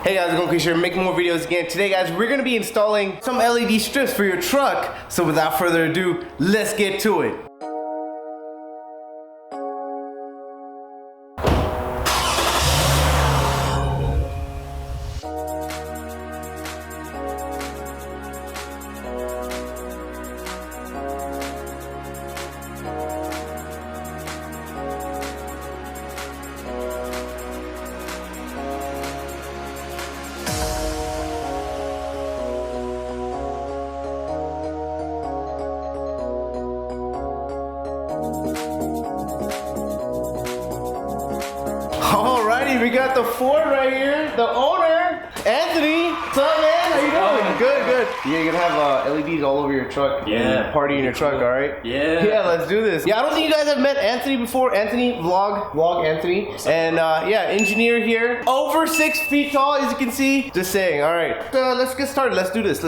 Hey guys, it's going here making more videos again. Today guys, we're going to be installing some LED strips for your truck. So without further ado, let's get to it. Alrighty, we got the Ford right here, the owner, Anthony. What's up, man? How you doing? Good. Yeah, you're gonna have LEDs all over your truck. Yeah. Party in your truck, all right? Yeah. Yeah, let's do this. Yeah, I don't think you guys have met Anthony before. Anthony, vlog Anthony. And yeah, engineer here. Over 6 feet tall, as you can see. Just saying, all right. Let's get started. Let's do this.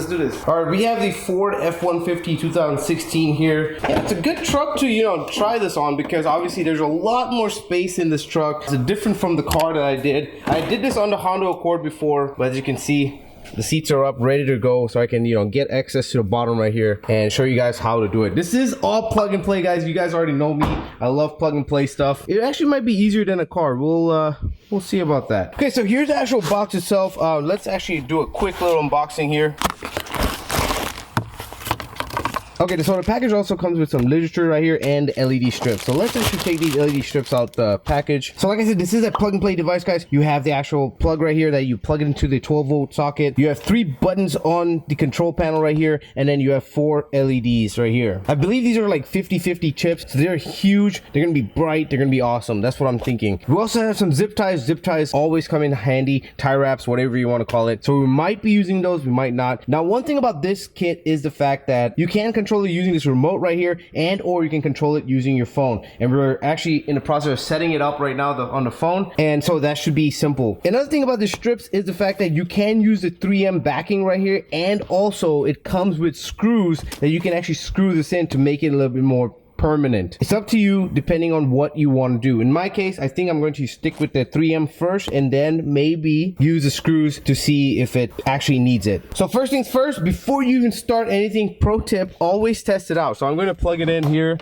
All right, we have the Ford F-150 2016 here. Yeah, it's a good truck to, try this on because obviously there's a lot more space in this truck. It's different from the car that I did. I did this on the Honda Accord before, but as you can see, the seats are up, ready to go, so I can, get access to the bottom right here and show you guys how to do it. This is all plug and play, guys. You guys already know me. I love plug and play stuff. It actually might be easier than a car. We'll see about that. Okay, so here's the actual box itself. Let's actually do a quick little unboxing here. Okay, so the package also comes with some literature right here and LED strips. So let's actually take these LED strips out the package. So like I said, this is a plug and play device, guys. You have the actual plug right here that you plug into the 12-volt socket. You have 3 buttons on the control panel right here, and then you have 4 LEDs right here. I believe these are like 50/50 chips. So they're huge. They're gonna be bright. They're gonna be awesome. That's what I'm thinking. We also have some zip ties. Zip ties always come in handy. Tie wraps, whatever you want to call it. So we might be using those. We might not. Now, one thing about this kit is the fact that you can control it using this remote right here, and or you can control it using your phone, and we're actually in the process of setting it up right now on the phone, and so that should be simple. Another thing about the strips is the fact that you can use the 3M backing right here, and also it comes with screws that you can actually screw this in to make it a little bit more permanent. It's up to you depending on what you want to do. In my case, I think I'm going to stick with the 3M first and then maybe use the screws to see if it actually needs it. So first things first, before you even start anything, pro tip, always test it out. So I'm going to plug it in here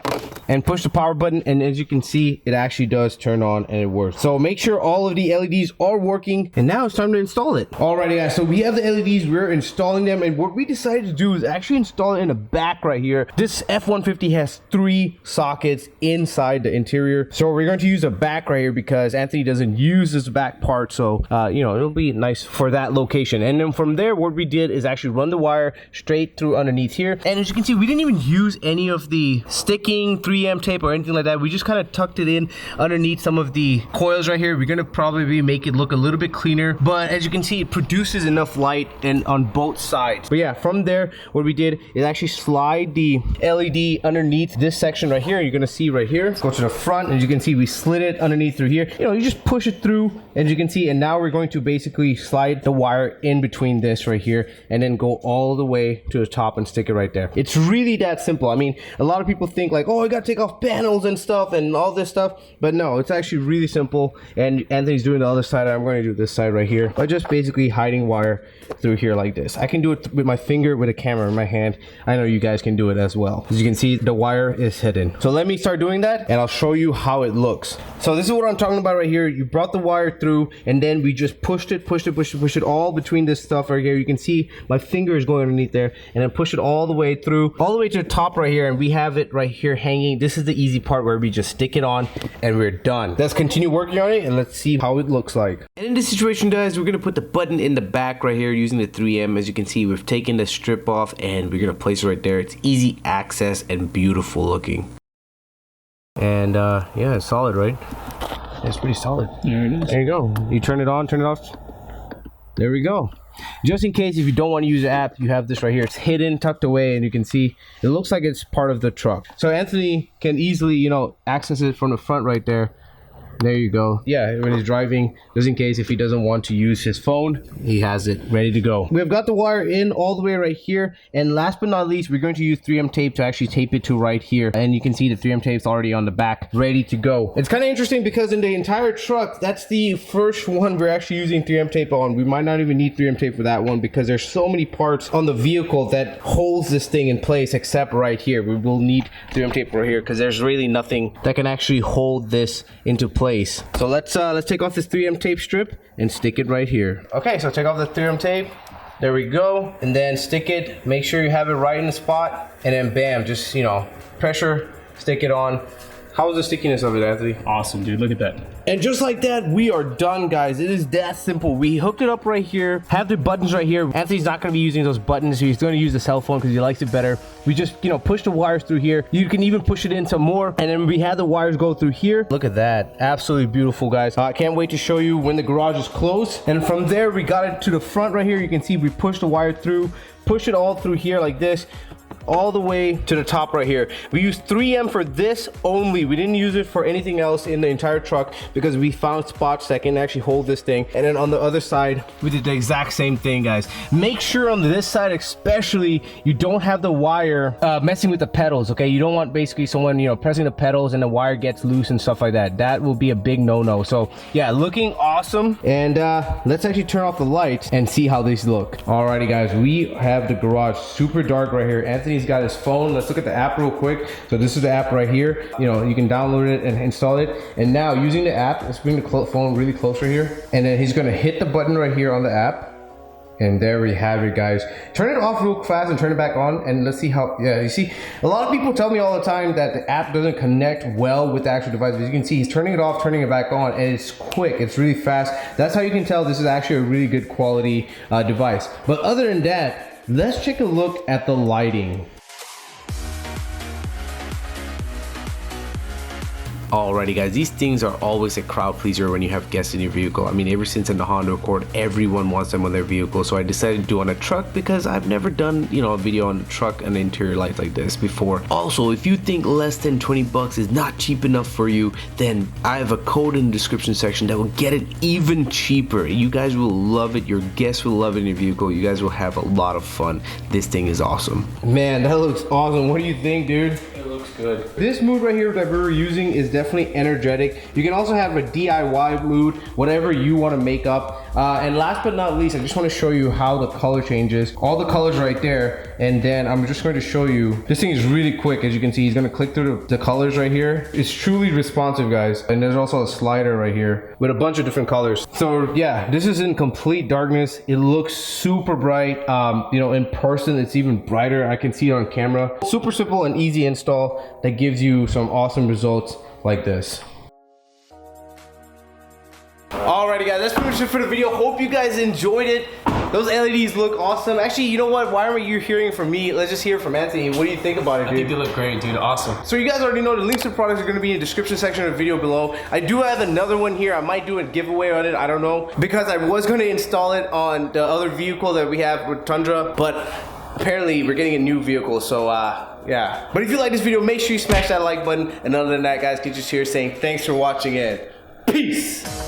and push the power button, and as you can see, it actually does turn on and it works. So make sure all of the LEDs are working, and now it's time to install it. Alrighty guys, so we have the LEDs, we're installing them, and what we decided to do is actually install it in the back right here. This F-150 has 3 sockets inside the interior, so we're going to use a back right here because Anthony doesn't use this back part, so it'll be nice for that location. And then from there, what we did is actually run the wire straight through underneath here, and as you can see, we didn't even use any of the sticking 3M tape or anything like that. We just kind of tucked it in underneath some of the coils right here. We're gonna probably make it look a little bit cleaner, but as you can see, it produces enough light and on both sides. But yeah, from there, what we did is actually slide the LED underneath this section right here. You're gonna see right here. Let's go to the front, and as you can see, we slid it underneath through here. You just push it through, as you can see, and now we're going to basically slide the wire in between this right here, and then go all the way to the top and stick it right there. It's really that simple. I mean, a lot of people think like, oh, I gotta take off panels and stuff and all this stuff, but no, it's actually really simple. And Anthony's doing the other side. I'm going to do this side right here by just basically hiding wire through here like this. I can do it with my finger with a camera in my hand. I know you guys can do it as well. As you can see, the wire is hidden. So let me start doing that, and I'll show you how it looks. So this is what I'm talking about right here. You brought the wire through, and then we just pushed it all between this stuff right here. You can see my finger is going underneath there, and then push it all the way through, all the way to the top right here, and we have it right here hanging. This is the easy part where we just stick it on, and we're done. Let's continue working on it, and let's see how it looks like. And in this situation, guys, we're gonna put the button in the back right here using the 3M. As you can see, we've taken the strip off, and we're gonna place it right there. It's easy access and beautiful looking. And yeah, it's solid, right? It's pretty solid. There it is. There you go. You turn it on, turn it off. There we go. Just in case if you don't want to use the app, you have this right here. It's hidden, tucked away, and you can see it looks like it's part of the truck. So Anthony can easily, access it from the front right there. There you go. Yeah, when he's driving, just in case if he doesn't want to use his phone, he has it ready to go. We've got the wire in all the way right here. And last but not least, we're going to use 3M tape to actually tape it to right here. And you can see the 3M tape's already on the back, ready to go. It's kind of interesting because in the entire truck, that's the first one we're actually using 3M tape on. We might not even need 3M tape for that one because there's so many parts on the vehicle that holds this thing in place except right here. We will need 3M tape right here because there's really nothing that can actually hold this into place. So let's take off this 3M tape strip and stick it right here. Okay, so take off the 3M tape. There we go. And then stick it. Make sure you have it right in the spot. And then bam, just, you know, pressure, stick it on. How was the stickiness of it, Anthony? Awesome, dude. Look at that. And just like that, we are done, guys. It is that simple. We hooked it up right here, have the buttons right here. Anthony's not going to be using those buttons. He's going to use the cell phone because he likes it better. We just, you know, push the wires through here. You can even push it in some more. And then we had the wires go through here. Look at that. Absolutely beautiful, guys. I can't wait to show you when the garage is closed. And from there, we got it to the front right here. You can see we pushed the wire through, push it all through here like this, all the way to the top right here. We used 3M for this only. We didn't use it for anything else in the entire truck because we found spots that can actually hold this thing. And then on the other side, we did the exact same thing, guys. Make sure on this side especially, you don't have the wire messing with the pedals, okay? You don't want basically someone, you know, pressing the pedals and the wire gets loose and stuff like that. That will be a big no-no. So yeah, looking awesome. And let's actually turn off the lights and see how these look. Alrighty, guys, we have the garage super dark right here. Anthony's got his phone. Let's look at the app real quick. So this is the app right here. You know, you can download it and install it. And now using the app, let's bring the phone really close right here. And then he's gonna hit the button right here on the app. And there we have it, guys. Turn it off real fast and turn it back on, and let's see how, yeah, you see, a lot of people tell me all the time that the app doesn't connect well with the actual device. As you can see, he's turning it off, turning it back on, and it's quick, it's really fast. That's how you can tell this is actually a really good quality device. But other than that, let's take a look at the lighting. Alrighty, guys, these things are always a crowd pleaser when you have guests in your vehicle. I mean, ever since in the Honda Accord, everyone wants them on their vehicle. So I decided to do on a truck because I've never done, you know, a video on the truck and interior lights like this before. Also, if you think less than 20 bucks is not cheap enough for you, then I have a code in the description section that will get it even cheaper. You guys will love it. Your guests will love it in your vehicle. You guys will have a lot of fun. This thing is awesome. Man, that looks awesome. What do you think, dude? Good. This mood right here that we're using is definitely energetic. You can also have a DIY mood, whatever you want to make up. And last but not least, I just want to show you how the color changes. All the colors right there. And then I'm just going to show you. This thing is really quick. As you can see, he's going to click through the colors right here. It's truly responsive, guys. And there's also a slider right here with a bunch of different colors. So yeah, this is in complete darkness. It looks super bright. You know, in person, it's even brighter. I can see it on camera. Super simple and easy install that gives you some awesome results like this. Alrighty, guys, that's pretty much it for the video. Hope you guys enjoyed it. Those LEDs look awesome. Actually, you know what? Why aren't you hearing from me? Let's just hear from Anthony. What do you think about it, dude? I think they look great, dude. Awesome. So you guys already know the links to the products are going to be in the description section of the video below. I do have another one here. I might do a giveaway on it. I don't know. Because I was going to install it on the other vehicle that we have with Tundra. But apparently, we're getting a new vehicle. So, yeah. But if you like this video, make sure you smash that like button. And other than that, guys, get just here saying thanks for watching and peace.